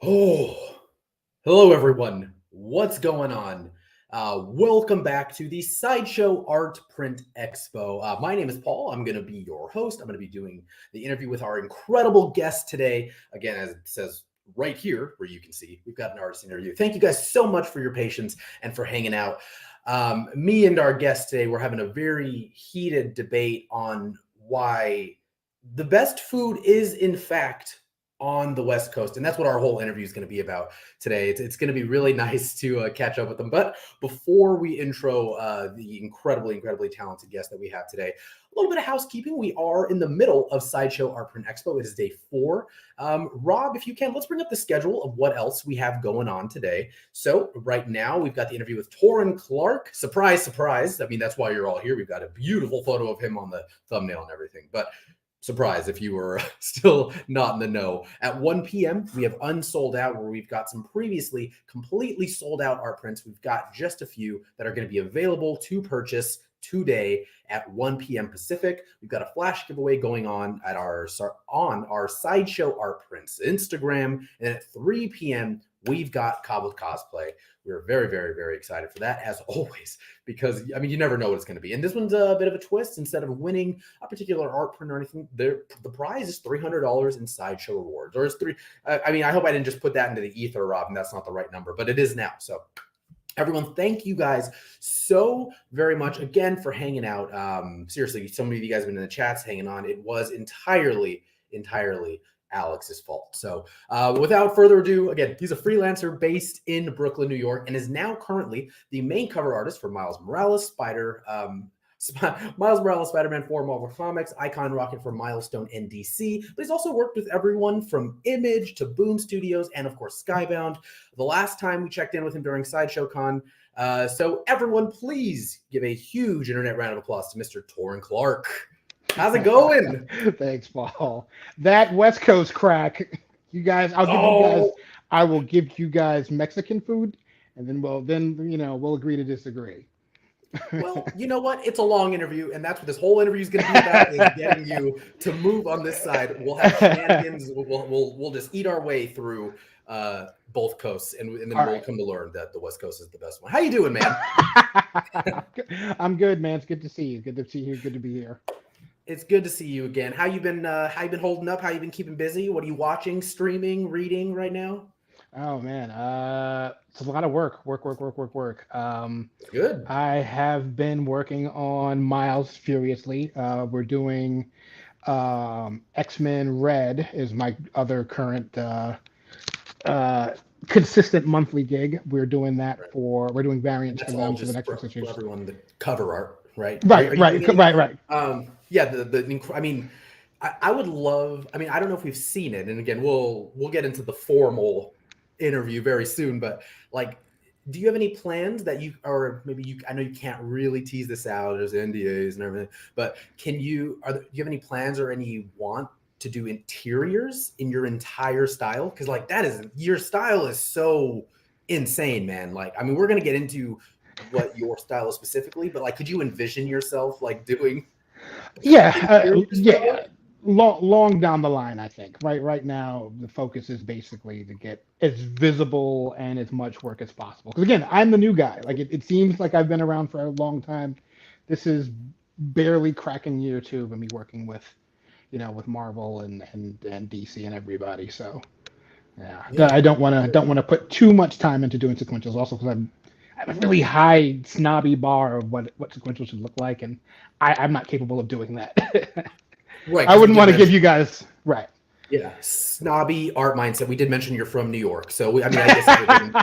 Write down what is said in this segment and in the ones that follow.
Oh, hello everyone. What's going on? Welcome back to the Sideshow Art Print Expo. My name is Paul. I'm going to be your host. I'm going to be doing the interview with our incredible guest today. Again, as it says right here, where you can see, we've got an artist interview. Thank you guys so much for your patience and for hanging out. Me and our guest today, we're having a very heated debate on why the best food is, in fact, on the West Coast. And that's what our whole interview is going to be about today. It's going to be really nice to catch up with them. But before we intro the incredibly talented guest that we have today, a little bit of housekeeping. We are in the middle of Sideshow Art Print Expo. It is day 4. Rob, if you can, let's bring up the schedule of what else we have going on today. So right now we've got the interview with Taurin Clarke. Surprise, surprise. I mean, that's why you're all here. We've got a beautiful photo of him on the thumbnail and everything. But surprise if you were still not in the know. At 1 p.m., we have Unsold Out, where we've got some previously completely sold out art prints. We've got just a few that are going to be available to purchase today at 1 p.m. Pacific. We've got a flash giveaway going on at our Sideshow Art Prints Instagram. And at 3 p.m., we've got Cobbled Cosplay. We're very excited for that, as always, because, I mean, you never know what it's going to be. And this one's a bit of a twist. Instead of winning a particular art print or anything, the prize is $300 in Sideshow rewards. Or it's I hope I didn't just put that into the ether, Rob, and that's not the right number, but it is now. So everyone, thank you guys so very much again for hanging out. Seriously, so many of you guys have been in the chats hanging on. It was entirely Alex's fault. So without further ado, again, he's a freelancer based in Brooklyn, New York, and is now currently the main cover artist for Miles Morales, Spider-Man 4 Marvel Comics, Icon Rocket for Milestone and DC. But he's also worked with everyone from Image to Boom Studios and, of course, Skybound. The last time we checked in with him during Sideshow Con. So everyone, please give a huge internet round of applause to Mr. Taurin Clarke. How's it going? Thanks, Paul. That West Coast crack, you guys. I will give you guys Mexican food, and then we'll agree to disagree. Well, you know what? It's a long interview, and that's what this whole interview is going to be about: is getting you to move on this side. We'll have shenanigans. We'll just eat our way through both coasts, and then we'll come to learn that the West Coast is the best one. How you doing, man? I'm good, man. It's good to see you. Good to see you. Good to be here. It's good to see you again. How you been? How you been holding up? How you been keeping busy? What are you watching, streaming, reading right now? Oh man, it's a lot of work. Good. I have been working on Miles furiously. We're doing X-Men Red is my other current consistent monthly gig. We're doing we're doing variants That's for all them for the just next for 6 issues. everyone. The cover art, right? Right. Yeah. I mean, I would love. I mean, I don't know if we've seen it, and again, we'll get into the formal interview very soon. But like, do you have any plans that you, or maybe you? I know you can't really tease this out. There's NDAs and everything, but can you? Do you have any plans or any want to do interiors in your entire style? Because like your style is so insane, man. Like, I mean, we're gonna get into what your style is specifically, but like, could you envision yourself like doing interiors for the book? Yeah. Long down the line, I think. Right now, the focus is basically to get as visible and as much work as possible. Because again, I'm the new guy. Like it seems like I've been around for a long time. This is barely cracking year 2 of me working with, with Marvel and DC and everybody. So yeah, Yeah. I don't want to put too much time into doing sequentials. Also, because I have a really high snobby bar of what sequentials should look like, and I'm not capable of doing that. Right, I because we wouldn't did want to give mention, you guys right. yeah, snobby art mindset. We did mention you're from New York, so I mean, I guess everything.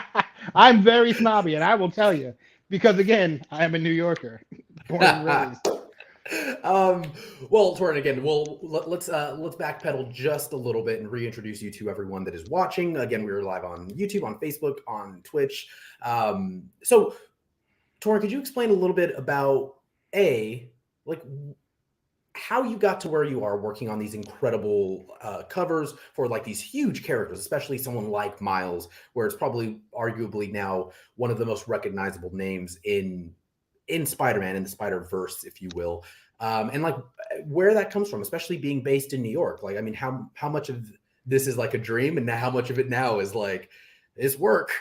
I'm very snobby, and I will tell you because again, I am a New Yorker, born and raised. Well, Torin, again, let's backpedal just a little bit and reintroduce you to everyone that is watching. Again, we are live on YouTube, on Facebook, on Twitch. So, Torin, could you explain a little bit about like how you got to where you are working on these incredible covers for like these huge characters, especially someone like Miles, where it's probably arguably now one of the most recognizable names in Spider-Man, in the Spider-Verse, if you will, and like where that comes from, especially being based in New York. Like, I mean, how much of this is like a dream, and now how much of it now is like is work?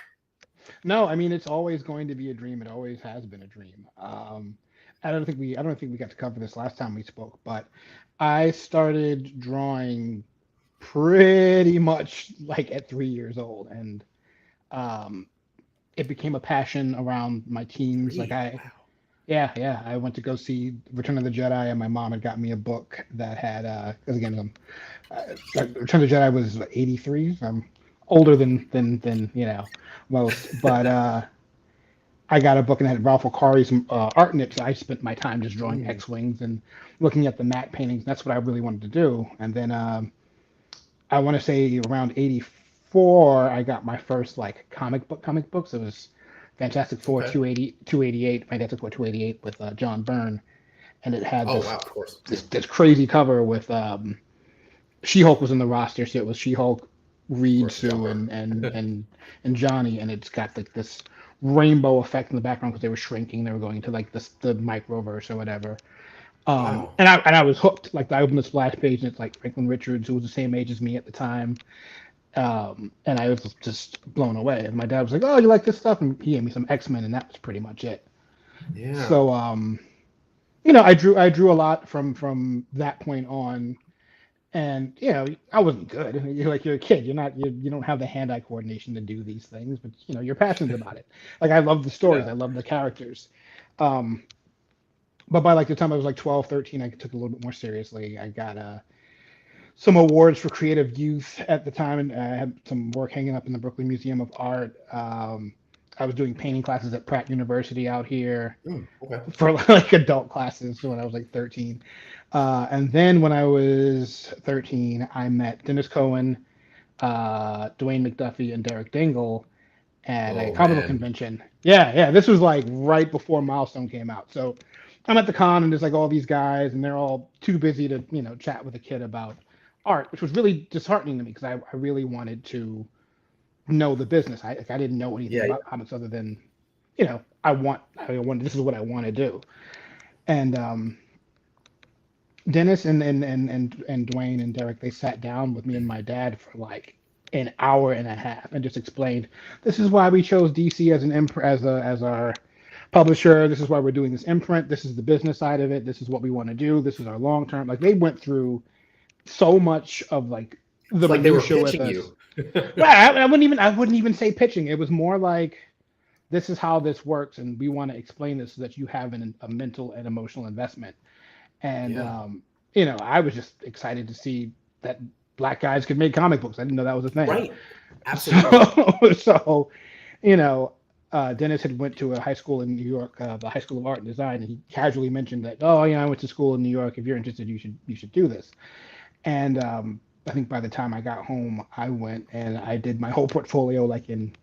No, I mean it's always going to be a dream. It always has been a dream. I don't think we got to cover this last time we spoke, but I started drawing pretty much like at 3 years old, and um, it became a passion around my teens. Like I, Wow. yeah, I went to go see Return of the Jedi, and my mom had got me a book that had, because again, Return of the Jedi was 83. So I'm older than most, but I got a book and it had Ralph O'Kari's art in it. So I spent my time just drawing Mm, X-wings and looking at the matte paintings. That's what I really wanted to do. And then I want to say around 84, I got my first like comic books. It was Fantastic Four okay. 288, Fantastic Four 288 with John Byrne, and it had Oh this wow, of course. Yeah. this crazy cover with She-Hulk was in the roster, so it was She-Hulk, Of Reed, course, John Sue, Byrne. and Johnny, and it's got like this rainbow effect in the background because they were shrinking. They were going to like the microverse or whatever. Wow. And I was hooked. Like I opened the splash page and it's like Franklin Richards, who was the same age as me at the time. And I was just blown away. And my dad was like, "Oh, you like this stuff?" And he gave me some X-Men, and that was pretty much it. Yeah. So, I drew a lot from that point on. And I wasn't good. You're a kid. You don't have the hand-eye coordination to do these things, but you're passionate about it. Like I love the stories. Yeah. I love the characters. Um, but by like the time I was like 12, 13, I took it a little bit more seriously. I got some awards for creative youth at the time, and I had some work hanging up in the Brooklyn Museum of Art. I was doing painting classes at Pratt University out here Okay. for like adult classes when I was like 13. And then when I was 13, I met Dennis Cohen, Dwayne McDuffie, and Derek Dingle at a Oh comic book man. convention. Yeah, yeah. This was like right before Milestone came out. So I'm at the con and there's like all these guys and they're all too busy to, chat with a kid about art, which was really disheartening to me because I really wanted to know the business. I didn't know anything Yeah. about comics other than, I want this is what I want to do. And Dennis and Dwayne and Derek, they sat down with me and my dad for like an hour and a half and just explained this is why we chose DC as as our publisher. This is why we're doing this imprint. This is the business side of it. This is what we want to do. This is our long term. Like they went through so much of like the It's like they were minutia with pitching us. you. Well, I wouldn't even say pitching. It was more like this is how this works, and we want to explain this so that you have a mental and emotional investment. And Yeah. I was just excited to see that black guys could make comic books. I didn't know that was a thing. Right. Absolutely. So you know, Dennis had went to a high school in New York, the High School of Art and Design, and he casually mentioned that, oh, I went to school in New York. If you're interested, you should do this. And I think by the time I got home, I went and I did my whole portfolio like in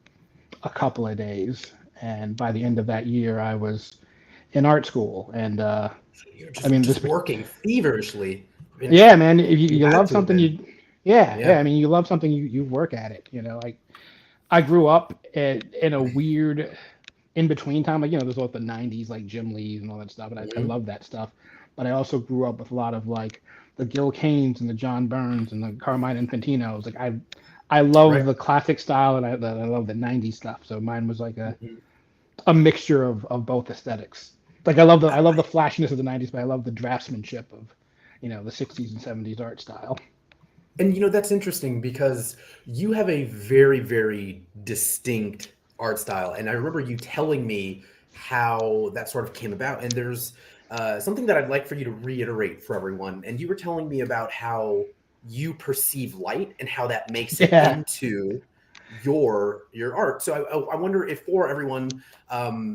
a couple of days. And by the end of that year, I was in art school. And You're I mean, just working feverishly. And yeah, man, if you, you you had love to have something, been. yeah. Yeah. I mean, you love something, you work at it. Like I grew up in a weird in between time. Like, there's all the 90s, like Jim Lee's and all that stuff. And I Mhm. love that stuff. But I also grew up with a lot of like the Gil Kanes and the John Burns and the Carmine Infantinos. Like I love Right. the classic style and I love the 90s stuff. So mine was like Mhm. a mixture of both aesthetics. Like I love the flashiness of the 90s, but I love the draftsmanship of, the 60s and 70s art style. And that's interesting because you have a very, very distinct art style. And I remember you telling me how that sort of came about. And there's something that I'd like for you to reiterate for everyone. And you were telling me about how you perceive light and how that makes it Yeah. into your art. So I wonder if for everyone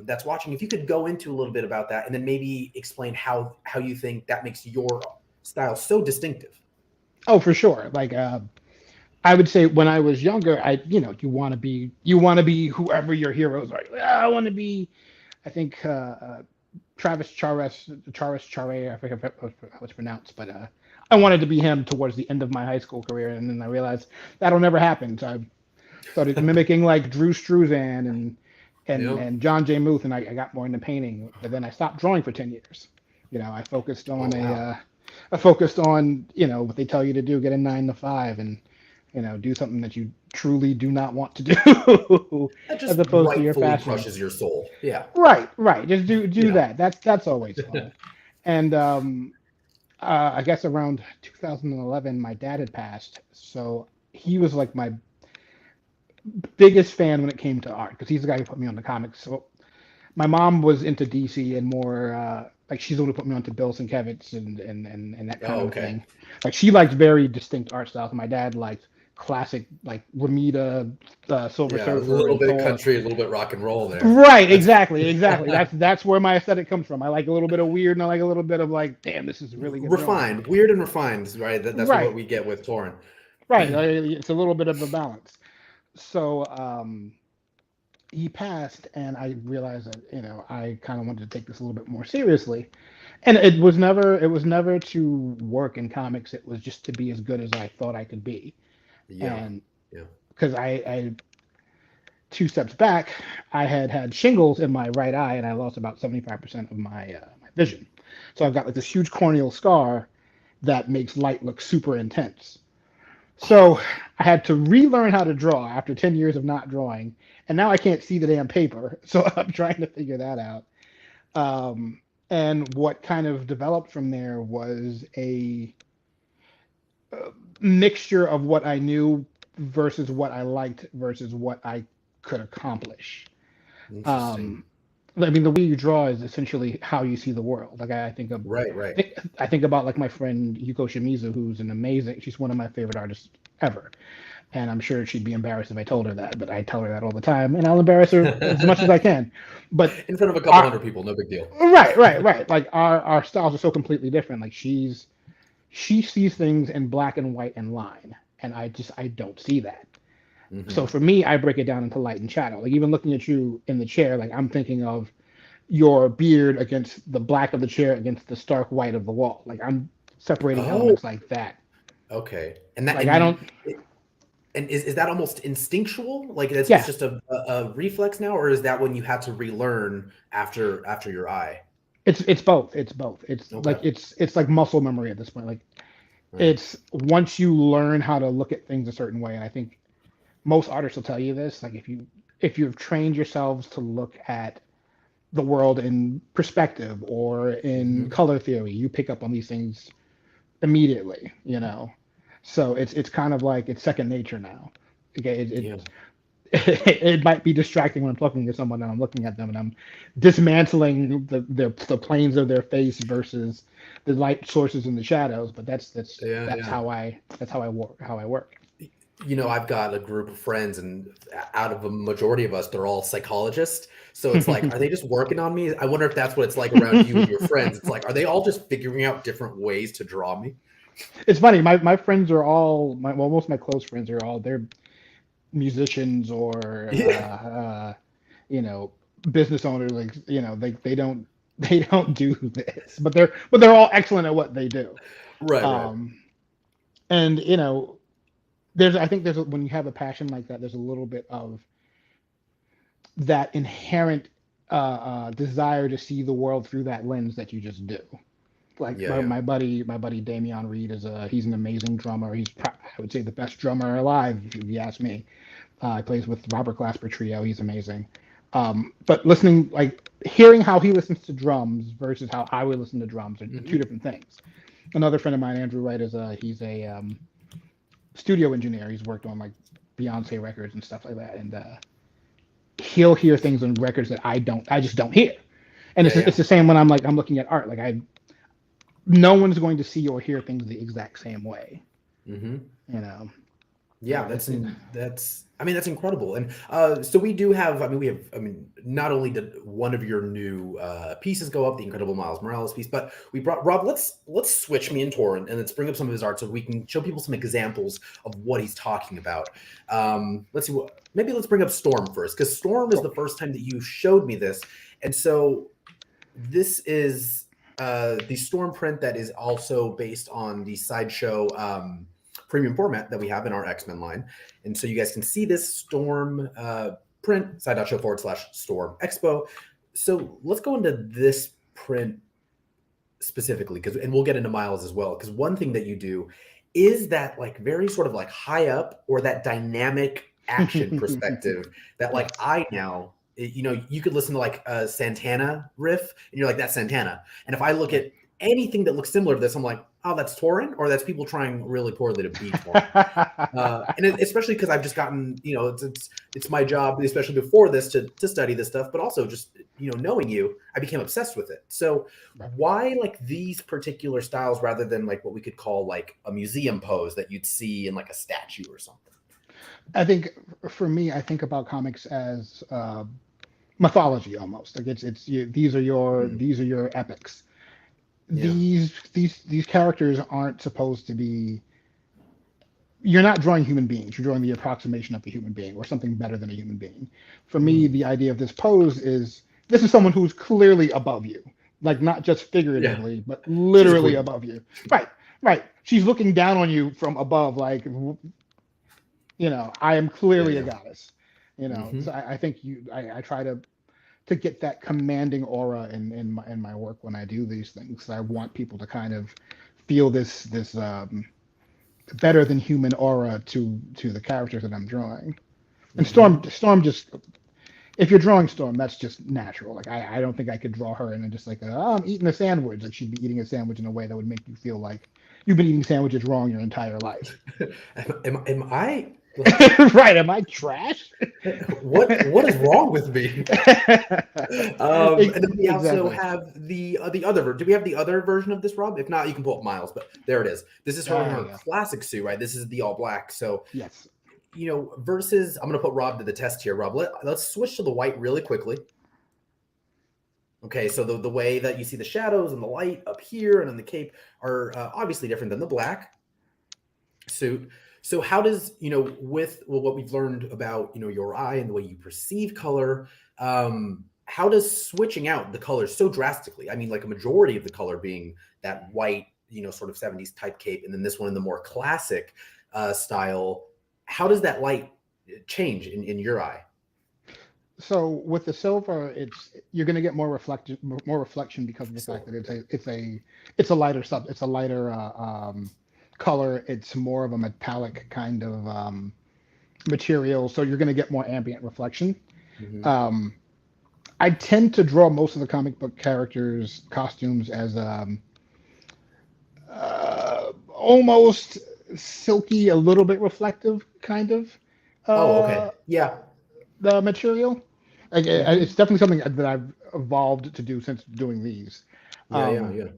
that's watching, if you could go into a little bit about that and then maybe explain how you think that makes your style so distinctive. Oh, for sure. Like I would say when I was younger, you want to be whoever your heroes are. I want to be, I think Travis Charis Chare, I forget how it's pronounced, but I wanted to be him towards the end of my high school career, and then I realized that'll never happen. So I started mimicking like Drew Struzan Yeah. and John J. Muth, and I got more into painting. But then I stopped drawing for 10 years. I focused Oh on wow. I focused on what they tell you to do, get a 9 to 5, and do something that you truly do not want to do, That as just opposed to your rightfully passion. crushes your soul. Yeah. Right. Just do Yeah. that. That's always fun. And I guess around 2011, my dad had passed, so he was like my biggest fan when it came to art because he's the guy who put me on the comics. So my mom was into DC and more like she's the one who put me onto Bill Sienkiewicz and that kind Oh, of okay. thing. Like she liked very distinct art styles. And my dad liked classic like Ramita, Silver Yeah, a Surfer, little and bit Thor. country, a little bit rock and roll there. Right, That's exactly. That's where my aesthetic comes from. I like a little bit of weird and I like a little bit of like, damn, this is really good drawing. refined, weird and refined, right? That's what Right, we get with Taurin. right. It's a little bit of a balance. So he passed, and I realized that I kind of wanted to take this a little bit more seriously. And it was never to work in comics. It was just to be as good as I thought I could be. Yeah, And yeah. because I 2 steps back, I had shingles in my right eye, and I lost about 75% of my vision. So I've got like this huge corneal scar that makes light look super intense. So Oh, I had to relearn how to draw after 10 years of not drawing, and now I can't see the damn paper. So I'm trying to figure that out. And what kind of developed from there was a mixture of what I knew versus what I liked versus what I could accomplish. interesting. Um, I mean, the way you draw is essentially how you see the world. Like I think of, Right, right. I think about like my friend Yuko Shimizu, who's an amazing. She's one of my favorite artists ever, and I'm sure she'd be embarrassed if I told her that. But I tell her that all the time, and I'll embarrass her as much as I can. But In front of a couple our hundred people, no big deal. right. Like our styles are so completely different. Like she sees things in black and white and line, and I don't see that. So Hmm. for me, I break it down into light and shadow. Like even looking at you in the chair, like I'm thinking of your beard against the black of the chair against the stark white of the wall. Like I'm separating Oh, elements like that. okay. And that Like I don't. and is that almost instinctual? Like it's Yeah, just a reflex now, or is that when you have to relearn after your eye? it's both. It's both. It's like Okay. it's like muscle memory at this point. Like Right. it's once you learn how to look at things a certain way, and I think most artists will tell you this. Like if you've trained yourselves to look at the world in perspective or in Hmm. color theory, you pick up on these things immediately. So it's kind of like it's second nature now. Okay, Yeah. it might be distracting when I'm talking to someone and I'm looking at them and I'm dismantling the planes of their face versus the light sources and the shadows. But that's that's Yeah, that's yeah. how I work. I've got a group of friends, and out of a majority of us, they're all psychologists. So it's like, are they just working on me? I wonder if that's what it's like around you and your friends. It's like, are they all just figuring out different ways to draw me? It's funny. My friends are all most of my close friends are all they're musicians or Yeah. you know business owners. Like they don't they don't do this, but they're all excellent at what they do. Right, right. Um, and there's I think there's when you have a passion like that, there's a little bit of that inherent desire to see the world through that lens that you just do. Like Yeah, my, yeah. my buddy Damian Reed he's an amazing drummer. I would say the best drummer alive if you ask me. He plays with Robert Glasper Trio. He's amazing. But hearing how he listens to drums versus how I would listen to drums are two Hmm. different things. Another friend of mine, Andrew Wright, he's a studio engineer. He's worked on like Beyonce records and stuff like that, and he'll hear things on records that I just don't hear. And Yeah, it's yeah. the same when I'm looking at art. No one's going to see or hear things the exact same way. Hmm. You know. Yeah, It's that's I mean that's incredible. And so we do have I mean not only did one of your new pieces go up, the Incredible Miles Morales piece, but we brought Rob, let's switch me and Torrent and let's bring up some of his art so we can show people some examples of what he's talking about. Let's see what maybe let's bring up Storm first, because Storm is cool. the first time that you showed me this. And so this is the Storm print that is also based on the Sideshow premium format that we have in our X-Men line. And so you guys can see this Storm print, side.show/Storm Expo. So let's go into this print specifically, and we'll get into Miles as well, because one thing that you do is that like very sort of like high up or that dynamic action perspective that like Yes. I now, you know, you could listen to like a Santana riff and you're like, that's Santana. And if I look Right. at anything that looks similar to this, I'm like, oh, that's Taurin, or that's people trying really poorly to be Taurin. Especially because I've just gotten, you know, it's my job, especially before this, to study this stuff, but also just, you know, knowing you, I became obsessed with it. So Right. why like these particular styles rather than like what we could call like a museum pose that you'd see in like a statue or something? I think for me, I think about comics as mythology almost. Like it's you, Mm, these are your epics. yeah. These characters aren't supposed to be. You're not drawing human beings. You're drawing the approximation of a human being or something better than a human being. For me, Mm, the idea of this pose is this is someone who's clearly above you, like not just yeah. figuratively, but She's a literally queen. above you. Right, right. She's looking down on you from above, like I am Yeah, clearly a yeah. goddess. So Hmm. I think I try to get that commanding aura in my work when I do these things. I want people to kind of feel this better than human aura to the characters that I'm drawing. And Hmm. Storm just if you're drawing Storm, that's just natural. Like I don't think I could draw her and then just like oh, I'm eating a sandwich. Like she'd be eating a sandwich in a way that would make you feel like you've been eating sandwiches wrong your entire life. Am I Right? Am I trash? what is wrong with me? And then we also Exactly. have the other do we have the other version of this, Rob? If not, you can pull up Miles, but there it is. This is her in Ah, her yeah. classic suit, right? This is the all black. So, Yes. you know, versus I'm gonna put Rob to the test here. Rob, let's switch to the white really quickly. Okay, so the way that you see the shadows and the light up here and then the cape are obviously different than the black suit. So how does, you know, with what we've learned about, you know, your eye and the way you perceive color, how does switching out the colors so drastically? I mean, like a majority of the color being that white, you know, sort of 70s type cape, and then this one in the more classic style. How does that light change in your eye? So with the silver, it's you're going to get more reflection because of the fact So that it's a lighter it's a lighter color. It's more of a metallic kind of material, so you're going to get more ambient reflection. mhm. Um, I tend to draw most of the comic book characters' costumes as almost silky, a little bit reflective, kind of Oh, okay. uh, Yeah. the material. Like, it's Hmm. definitely something that I've evolved to do since doing these. Yeah, yeah, Um, yeah.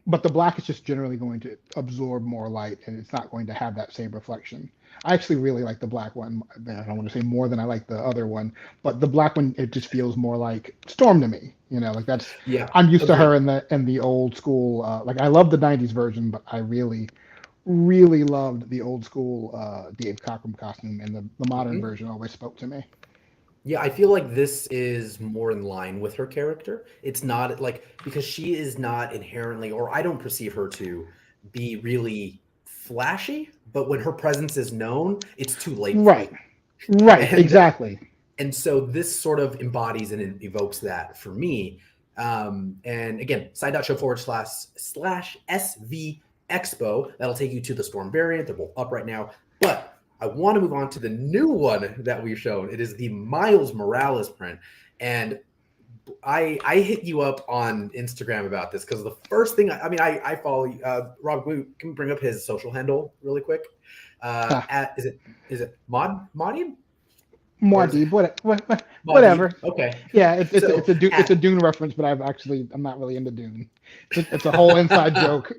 but the black is just generally going to absorb more light, and it's not going to have that same reflection. I actually really like the black one. I don't want to say more than I like the other one, but the black one it just feels more like Storm to me. Like that's Yeah, I'm used to her agreed. in the old school. Like I love the '90s version, but I really loved the old school Dave Cockrum costume, and the modern Mhm. version always spoke to me. Yeah, I feel like this is more in line with her character. It's not like because she is not inherently, or I don't perceive her to be really flashy, but when her presence is known, it's too late for Right, me. right, And exactly. and so this sort of embodies and evokes that for me. And again, side.show// SV Expo. That'll take you to the Storm variant. They're both up right now. But I want to move on to the new one that we've shown. It is the Miles Morales print. And I hit you up on Instagram about this because the first thing I follow Rob. Can we bring up his social handle really quick? Ha, At is it Modian or is it Muad'Dib, Maudie? whatever. Okay. Yeah, it's So a Dune reference, but I'm not really into Dune. It's a whole inside joke.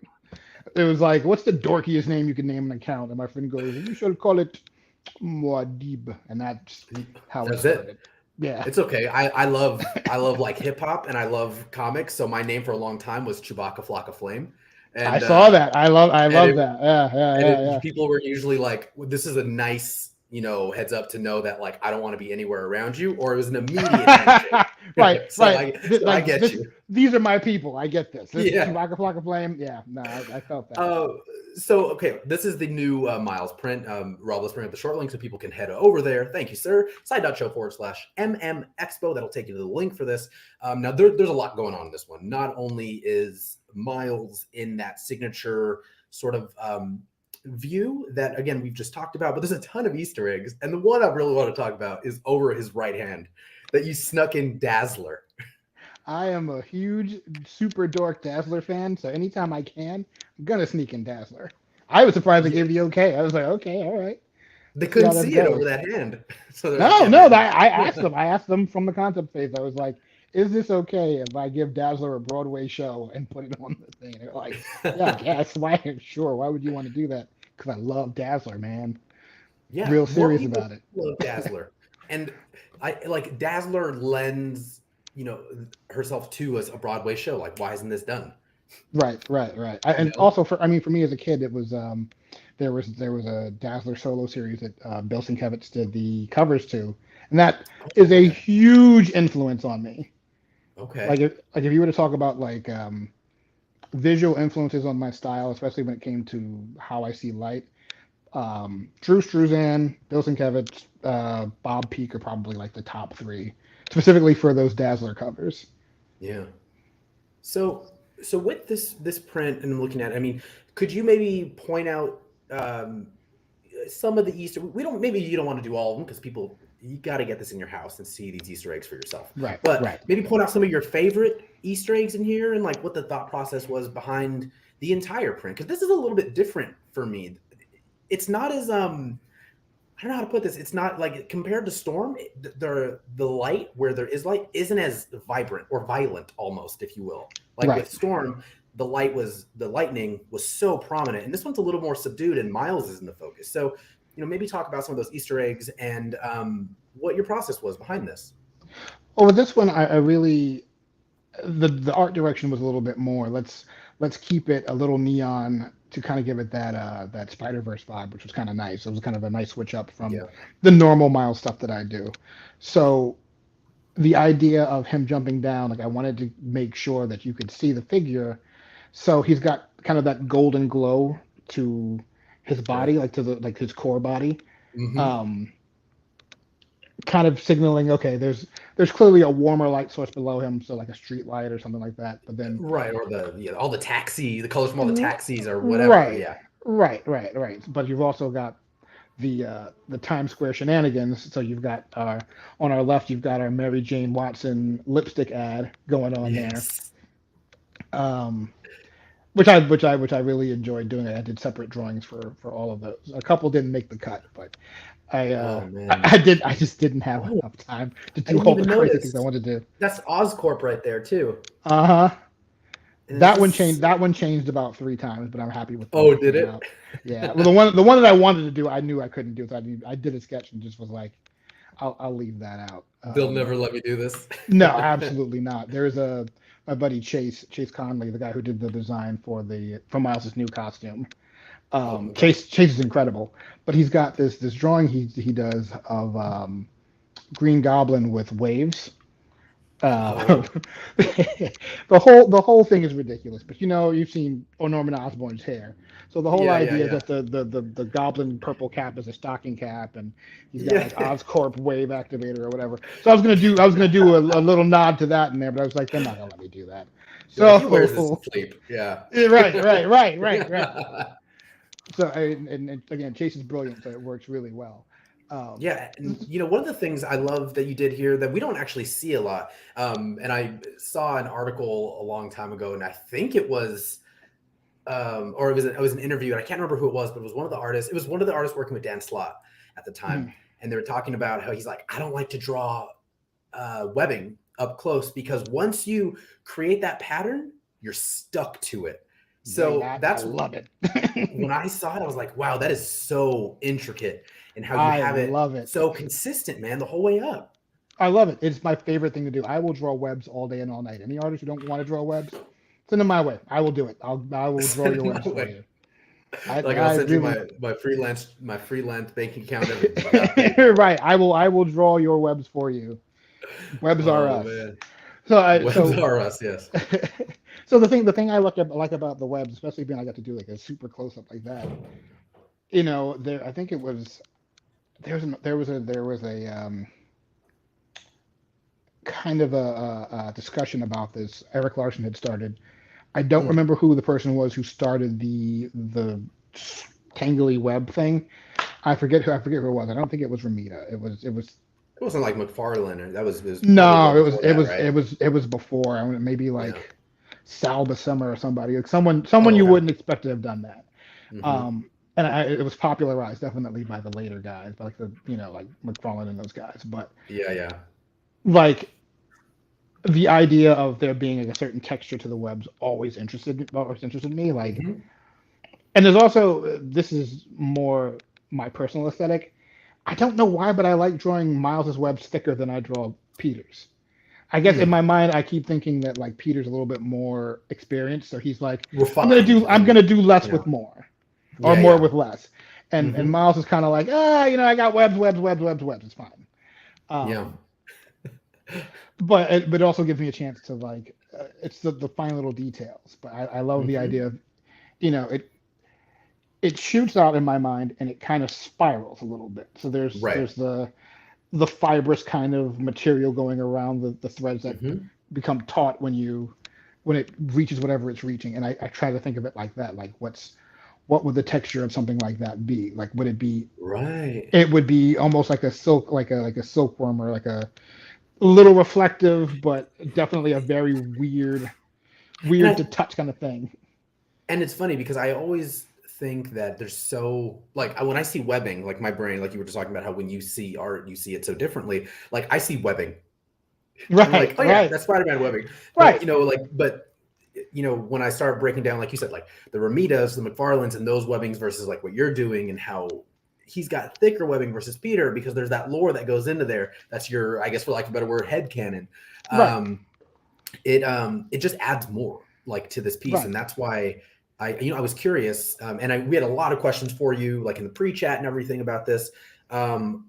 It was like, what's the dorkiest name you can name an account? And my friend goes, you should call it Muad'Dib, and that's how it that's it. started. Yeah, It's okay. I love like hip hop and I love comics. So my name for a long time was Chewbacca Flocka Flame. I And saw that. I and love it that. Yeah, yeah, and yeah, it yeah. people were usually like, well, this is a nice, you know, heads up to know that like I don't want to be anywhere around you, or it was an immediate handshake. Right, so right. I so I Like get this. you. These are my people. I get this. This Yeah. Chewbacca Flocka Flame. Yeah, no, I felt that. Uh, so okay, this is the new Miles print. Rob, let's bring up the short link so people can head over there. Thank you, sir. Side.show/MM Expo. That'll take you to the link for this. Now there's a lot going on in this one. Not only is Miles in that signature sort of view that, again, we've just talked about, but there's a ton of Easter eggs. And the one I really want to talk about is over his right hand that you snuck in Dazzler. I am a huge super dork Dazzler fan, so anytime I can, I'm gonna sneak in Dazzler. I was surprised they Yeah, gave the okay. I was like, okay, all right, they see how couldn't this see it over goes. that hand. So they're like, No, yeah, no, man. I asked them. I asked them from the concept phase. I was like, is this okay if I give Dazzler a Broadway show and put it on the thing? They're like, yeah, I guess. Why? Sure. Why would you want to do that? Because I love Dazzler, man. Yeah, Real more serious people about it. love Dazzler. And I like Dazzler lends, herself to as a Broadway show. Like, why isn't this done? Right. You And know? also for for me as a kid, it was there was a Dazzler solo series that Bill Sienkiewicz did the covers to, and that is a Okay. huge influence on me. Okay. Like if you were to talk about visual influences on my style, especially when it came to how I see light. Drew Struzan, Bill Sienkiewicz, Bob Peak are probably like the top three, specifically for those Dazzler covers. Yeah. So with this print and looking at it, I mean, could you maybe point out um, some of the Easter? We don't, maybe you don't want to do all of them because people, you got to get this in your house and see these Easter eggs for yourself. Right, But right. maybe point out some of your favorite Easter eggs in here and like what the thought process was behind the entire print, because this is a little bit different for me. It's not as I don't know how to put this. It's not like compared to Storm, the light where there is light isn't as vibrant or violent, almost, if you will. Like Right. with Storm, the lightning was so prominent, and this one's a little more subdued, and Miles is in the focus. So, maybe talk about some of those Easter eggs and what your process was behind this. Well, with this one, I really the art direction was a little bit more. Let's keep it a little neon to kind of give it that Spider Verse vibe, which was kind of nice. It was kind of a nice switch up from Yeah. the normal Miles stuff that I do. So the idea of him jumping down, like I wanted to make sure that you could see the figure. So he's got kind of that golden glow to his Okay. body, like to the like his core body. Hmm. Um, Kind of signaling, okay, there's clearly a warmer light source below him, so like a street light or something like that. But then Right, or all the colors from all the taxis or whatever. right, Yeah. right. But you've also got the Times Square shenanigans. So you've got our on our left, you've got our Mary Jane Watson lipstick ad going on there. Yes. Um, which I really enjoyed doing. I did separate drawings for all of those. A couple didn't make the cut, but I Oh uh man. I just didn't have Oh, enough time to I do didn't all the even crazy things I notice. wanted to do. That's Oscorp right there too. Uh-huh. And is this? That one changed about three times, but I'm happy with the way Oh, it did came it? out. Yeah. Well, the one that I wanted to do, I knew I couldn't do. So I did a sketch and just was like, I'll leave that out. They'll never let me do this. No, absolutely not. There's my buddy Chase Conley, the guy who did the design for Miles's new costume. Oh, okay. Chase is incredible, but he's got this drawing he does of Green Goblin with waves. Uh, Oh, the whole thing is ridiculous, but you've seen Norman Osborn's hair, so the whole yeah, idea is yeah, that the Goblin purple cap is a stocking cap, and he's got yeah. like Oscorp wave activator or whatever. So I was gonna do a little nod to that in there, but I was like, they're not gonna let me do that. You're like, he wears this to So sleep. Yeah. right. So and again, Chase is brilliant, so it works really well. Um, Yeah, and one of the things I love that you did here that we don't actually see a lot, and I saw an article a long time ago, and I think it was, or it was an interview, and I can't remember who it was, but it was one of the artists. It was one of the artists working with Dan Slott at the time, mhm, and they were talking about how he's like, I don't like to draw webbing up close because once you create that pattern, you're stuck to it. Dang So that, I that's love it. when I saw it, I was like, wow, that is so intricate and how you I have it love it. so consistent, man, the whole way up. I love it. It's my favorite thing to do. I will draw webs all day and all night. Any artists who don't want to draw webs, send them my way. I will do it. I will draw Send your it my webs for way. you. I Like I'll I send you really my freelance bank account, everything. You got paid. right. I will draw your webs for you. Webs are Oh us. man. So I Webs so are us, yes. so the thing I like about the webs, especially being I got to do like a super close up like that. There I think it was there was a kind of a discussion about this. Eric Larson had started. I don't Mm, remember who the person was who started the tangly web thing. I forget who it was. I don't think it was Ramita. It wasn't like McFarlane, or that was probably No, way before that, right? it was before. I mean, maybe Yeah. like Sal Buscema or somebody, like someone Oh, you okay. wouldn't expect to have done that. Hmm. And it was popularized definitely by the later guys, by like the like McFarlane and those guys. But Yeah, yeah. like the idea of there being like a certain texture to the webs always interested me. Like, Hmm. and there's also this is more my personal aesthetic. I don't know why, but I like drawing Miles's webs thicker than I draw Peter's. I guess in Hmm. my mind, I keep thinking that like Peter's a little bit more experienced, so he's like, Refined I'm and gonna do less you with know. more, or Yeah, more yeah. with less. And Hmm. Miles is kind of like, I got webs. It's fine. Yeah. Um, but it also gives me a chance to like, it's the fine little details. But I love the Hmm. idea of, it shoots out in my mind and it kind of spirals a little bit. So Right. there's the fibrous kind of material going around the threads that Hmm. become taut when it reaches whatever it's reaching. And I try to think of it like that. Like what would the texture of something like that be? Like would it be Right. it would be almost like a silk like a silkworm or like a little reflective, but definitely a very And weird to I touch kind of thing. and it's funny because I always think that there's so like when I see webbing, like my brain, like you were just talking about how when you see art, you see it so differently. Like I see webbing. I'm like, Right, oh yeah, right, that's Spider-Man webbing. But right. when I start breaking down, like you said, like the Ramitas, the McFarlanes, and those webbings versus like what you're doing and how he's got thicker webbing versus Peter, because there's that lore that goes into there. That's your, I guess, for lack of a better word, head canon. Right, Um, it just adds more like to this piece, right. and that's why I was curious, we had a lot of questions for you, like in the pre-chat and everything about this, on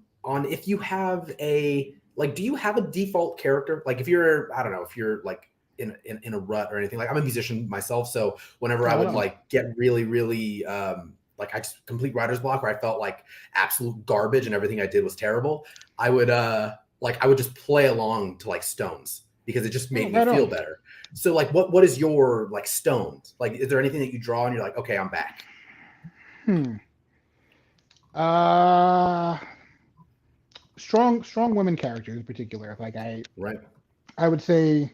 if you have do you have a default character? Like if you're, I don't know, if you're like in a rut or anything. Like I'm a musician myself, so whenever I Right would on. like get really, really like I just complete writer's block where I felt like absolute garbage and everything I did was terrible, I would just play along to like Stones because it just Oh, made me right feel on. better. So like what is your like Stones? Like is there anything that you draw and you're like, okay, I'm back? Hmm. Uh, strong women characters in particular. Like Right. I would say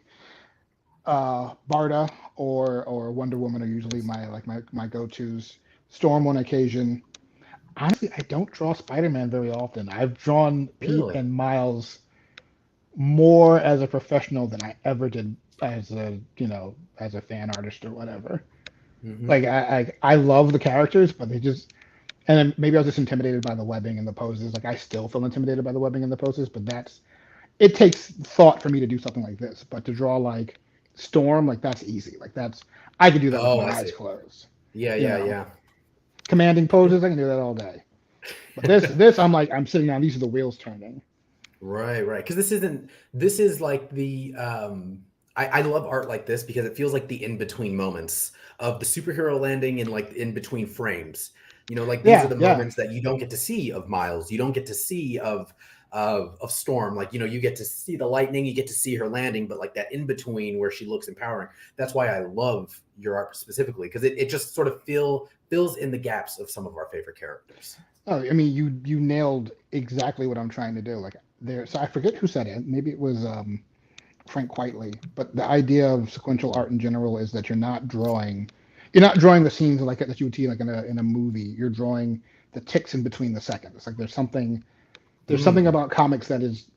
Barda or Wonder Woman are usually Nice. my go-tos. Storm on occasion. Honestly, I don't draw Spider-Man very often. I've drawn Pete Really? and Miles more as a professional than I ever did as a as a fan artist or whatever. Hmm. Like I love the characters, but they just and then maybe I was just intimidated by the webbing and the poses. Like I still feel intimidated by the webbing and the poses, but it takes thought for me to do something like this. But to draw like Storm, like that's easy. Like I could do that with Oh, my I eyes see. closed. Yeah, You yeah, know, yeah. commanding poses, I can do that all day. But this I'm like I'm sitting down. These are the wheels turning. Right, right. Because this is like I love art like this because it feels like the in-between moments of the superhero landing and like in between frames. Like these are Yeah, the yeah. moments that you don't get to see of Miles. You don't get to see of Storm. Like, you get to see the lightning, you get to see her landing, but like that in between where she looks empowering. That's why I love your art specifically, because it just sort of fills in the gaps of some of our favorite characters. Oh, I mean, you nailed exactly what I'm trying to do. Like there, so I forget who said it. Maybe it was Frank Quitely. But the idea of sequential art in general is that you're not drawing the scenes like that you would see like in a movie. You're drawing the ticks in between the seconds. Like there's something Mm, about comics that is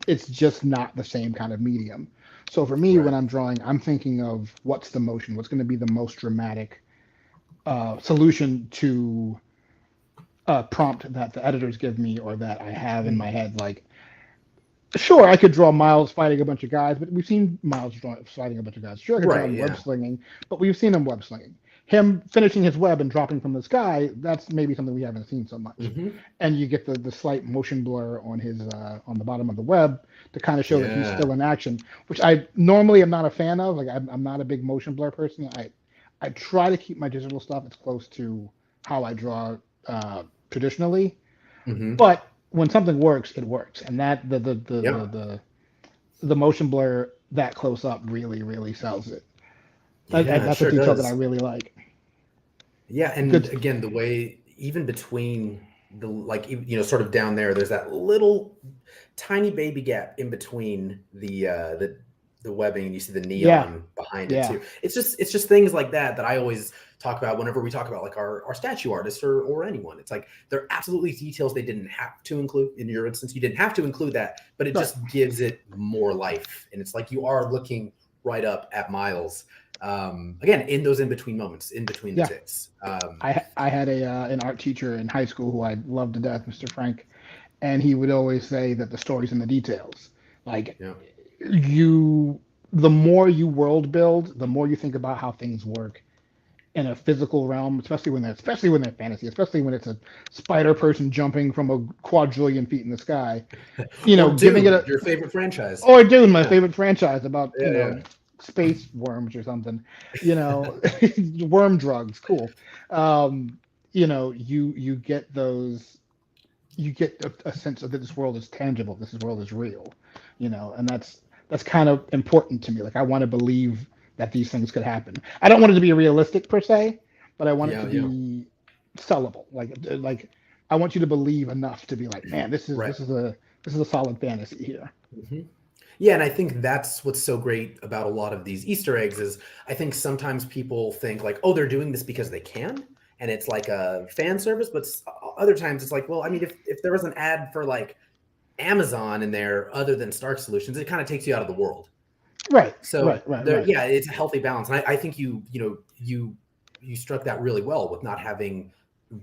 it's just not the same kind of medium. So for me, when right. I'm drawing, I'm thinking of what's the motion, what's going to be the most dramatic solution to prompt that the editors give me or that I have in my Mm, head. Like, sure, I could draw Miles fighting a bunch of guys, but we've seen fighting a bunch of guys. Sure, I could draw right. him web Yeah. slinging, but we've seen him web slinging. Him finishing his web and dropping from the sky, that's maybe something we haven't seen so much. Hmm. And you get the slight motion blur on his on the bottom of the web to kind of show that he's Yeah. still in action, which I normally am not a fan of. Like I'm not a big motion blur person. I try to keep my digital stuff as close to how I draw traditionally, Hmm. but when something works, it works, and that Yep. the motion blur that close up really sells it. Yeah, it That's a sure detail that I does. really like. Yeah, and Good. again, the way even between the, like, sort of down there, there's that little tiny baby gap in between the webbing, and you see the Yeah, neon behind it yeah, too. It's just things like that I always talk about whenever we talk about like our statue artists or anyone. It's like they're absolutely details they didn't have to include. In your instance, you didn't have to include that, but it right. just gives it more life. And it's like you are looking right up at Miles. Again, in those in between moments, in between the Yeah, ticks. I had a an art teacher in high school who I loved to death, Mr. Frank, and he would always say that the story's in the details. Like Yeah. you, the more you world build, the more you think about how things work in a physical realm, especially when they're fantasy, especially when it's a spider person jumping from a quadrillion feet in the sky. Or Giving it Dune, a your favorite franchise. or Dune, my Yeah. favorite franchise about Yeah. Yeah. space worms or something. You know, worm drugs, cool. Um, you get those, you get a sense of that this world is tangible, this world is real, and that's kind of important to me. Like I want to believe that these things could happen. I don't want it to be realistic per se, but I want it to Yeah. Yeah. be sellable. Like I want you to believe enough to be like, man, Right. this is a solid fantasy here. Hmm. Yeah, and I think that's what's so great about a lot of these Easter eggs is I think sometimes people think like, oh, they're doing this because they can, and it's like a fan service. But other times it's like, well, I mean, if there was an ad for like Amazon in there other than Stark Solutions, it kind of takes you out of the world. Right, So right, right, there, right. yeah, it's a healthy balance, and I think you struck that really well with not having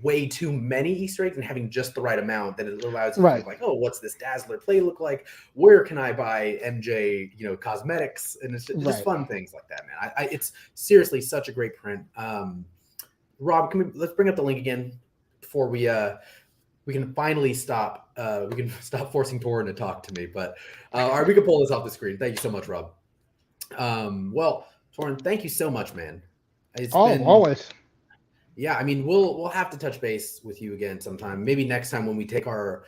way too many Easter eggs and having just the right amount. That it allows you to think Right, like, oh, what's this Dazzler play look like? Where can I buy MJ, cosmetics? And it's just right. fun things like that, man. It's seriously such a great print. Rob, let's bring up the link again before we can finally stop. We can stop forcing Torin to talk to me. But all right, we can pull this off the screen. Thank you so much, Rob. Well, Torin, thank you so much, man. It's Oh, been, always. yeah. I mean, we'll have to touch base with you again sometime. Maybe next time when we take our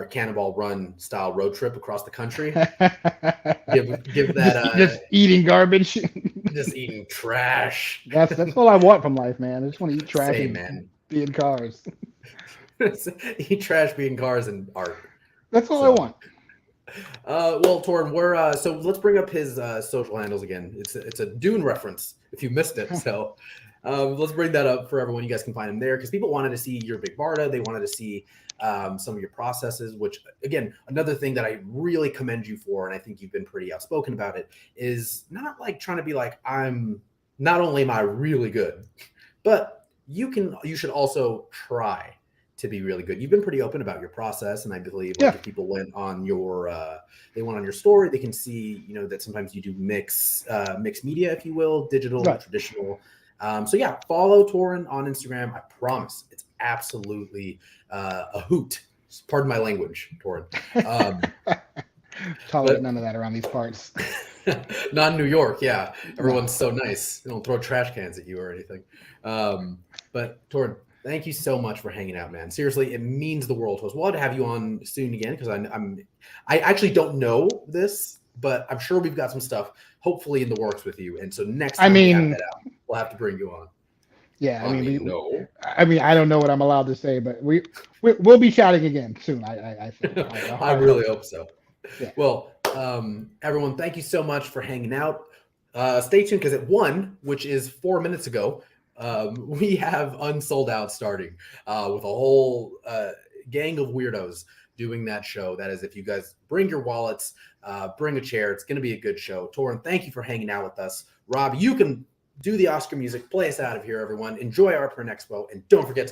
Cannonball Run style road trip across the country. Give that Just eating garbage. just eating trash. That's all I want from life, man. I just want to eat trash Same, and man. be in cars. Eat trash, being cars, and art. That's all I So, want. well, Torn, we're so let's bring up his social handles again. It's a Dune reference if you missed it. So let's bring that up for everyone. You guys can find him there because people wanted to see your big Barda. They wanted to see some of your processes, which again, another thing that I really commend you for, and I think you've been pretty outspoken about it, is not like trying to be like, I'm not only am I really good, but you should also try to be really good. You've been pretty open about your process, and I believe like Yeah. if people went on your they went on your story, they can see that sometimes you do mixed media, if you will, digital, Right. traditional. So yeah, follow Torin on Instagram. I promise it's absolutely a hoot. Pardon my language, Torin. Um, Tolerate but none of that around these parts. not in New York. Yeah, No. everyone's so nice. They don't throw trash cans at you or anything. But Torin, thank you so much for hanging out, man. Seriously, it means the world to us. We'll have to have you on soon again because I actually don't know this, but I'm sure we've got some stuff hopefully in the works with you. And so next I time we have mean, that out, we'll have to bring you on. yeah. I mean, no. I mean, I don't know what I'm allowed to say, but we'll be chatting again soon. I think. I I really hope so. hope so. Yeah. Well, everyone, thank you so much for hanging out. Stay tuned because at 1, which is 4 minutes ago, we have Unsold Out starting with a whole gang of weirdos doing that show. That is, if you guys bring your wallets, bring a chair, it's going to be a good show. Torin, thank you for hanging out with us. Rob, you can do the Oscar music, play us out of here, everyone. Enjoy our Print Expo, and don't forget to